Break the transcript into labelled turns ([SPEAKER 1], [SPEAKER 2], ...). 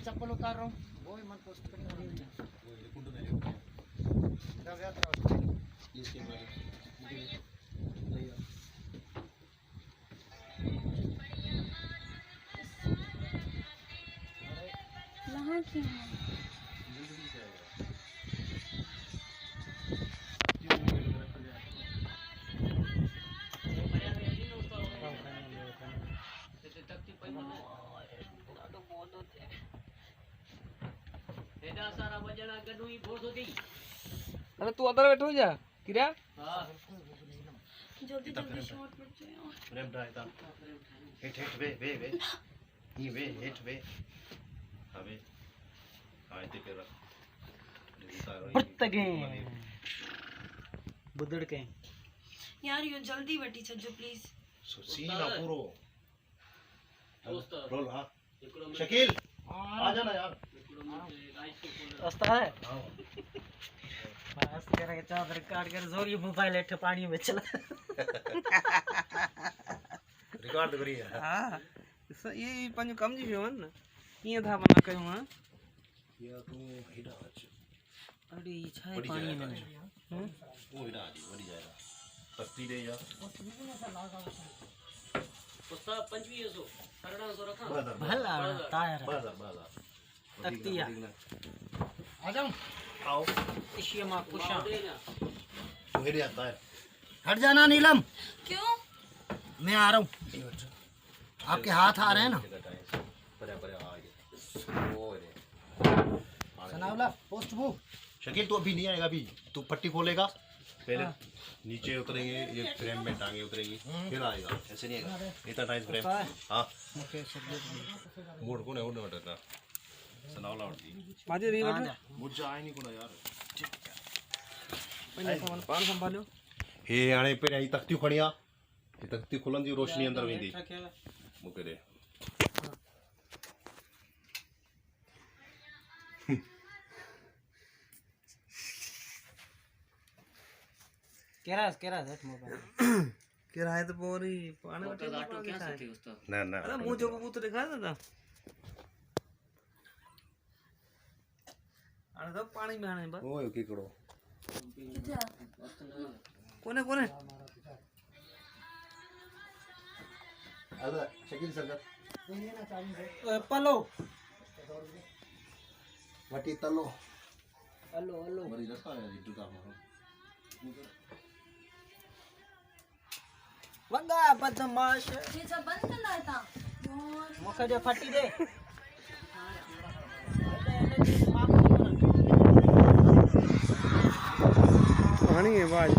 [SPEAKER 1] चप्पल उतार रहा हूँ वो ही मन पोस्ट करेंगे
[SPEAKER 2] अरे तू अंदर बैठो जा किरा
[SPEAKER 3] जल्दी जल्दी शॉट पड़ जाए
[SPEAKER 4] फ्रेम ड्राई था हेट हेट वे ये वे हेट वे अबे आयते के रख
[SPEAKER 1] बत्तगे बुदड़ के
[SPEAKER 3] यार यो जल्दी वटी छजो प्लीज
[SPEAKER 4] सी ना पूरो रोल हां शकील आ जाना यार
[SPEAKER 1] रास्ता है बस करा के चादर काट कर जोरी मोबाइल हेठ पानी में चला
[SPEAKER 4] रिकॉर्ड करी है
[SPEAKER 2] हां ये पंज कम जी हो न ये था बना कयो हां
[SPEAKER 4] या तू हेडा आज
[SPEAKER 1] अरे छाए पानी में
[SPEAKER 4] वो हेडा आज बढ़ी जाएगा तस्ती दे जा
[SPEAKER 5] उस्ताद 2500 1800 रखा
[SPEAKER 1] भला टायर
[SPEAKER 4] बाजा
[SPEAKER 1] तख्तिया आ जाऊं
[SPEAKER 4] आओ
[SPEAKER 1] इशिया मां कुशा
[SPEAKER 4] तू हेडे आता है
[SPEAKER 1] हट जाना नीलम
[SPEAKER 3] क्यों
[SPEAKER 1] मैं आ रहा हूँ आपके हाथ आ रहे हैं ना
[SPEAKER 4] परे परे आ गए ओए
[SPEAKER 1] सनावला पोस्ट बुक
[SPEAKER 4] शकील तू अभी नहीं आएगा अभी तू पट्टी खोलेगा पहले नीचे उतरेंगे ये फ्रेम में टांगे उतरेंगी फिर आएगा ऐसे नहीं आएगा इतना टाइम फ्रेम हाँ मोड़ को नहीं उड़ने वाला सनावला उड़ती
[SPEAKER 2] माजे री बैठो
[SPEAKER 4] मुझे आए नहीं कोना यार
[SPEAKER 2] पहले सामान पान संभालो
[SPEAKER 4] हे हाणे पे आई तख्ती खणिया ये तख्ती खुलन जी रोशनी अंदर वेंदी मुके दे
[SPEAKER 1] केरा हेठ मोबाइल
[SPEAKER 2] किराए तो पूरी पानी में
[SPEAKER 5] ऑटो क्या सके उस्ताद
[SPEAKER 4] ना ना
[SPEAKER 2] अरे मुंह जो कबूतर दिखा था अरे तो पानी में आने बस
[SPEAKER 4] ओए केकड़ो
[SPEAKER 2] कोने कोने
[SPEAKER 4] अरे शकील संगत
[SPEAKER 1] पलो
[SPEAKER 4] वटी तलो
[SPEAKER 1] हेलो
[SPEAKER 4] मरी रखा है इटू का मारो
[SPEAKER 1] वंगा बदमाश
[SPEAKER 3] ये सब बंद करना था
[SPEAKER 1] मुखे जो फटी दे
[SPEAKER 2] पानी है बाज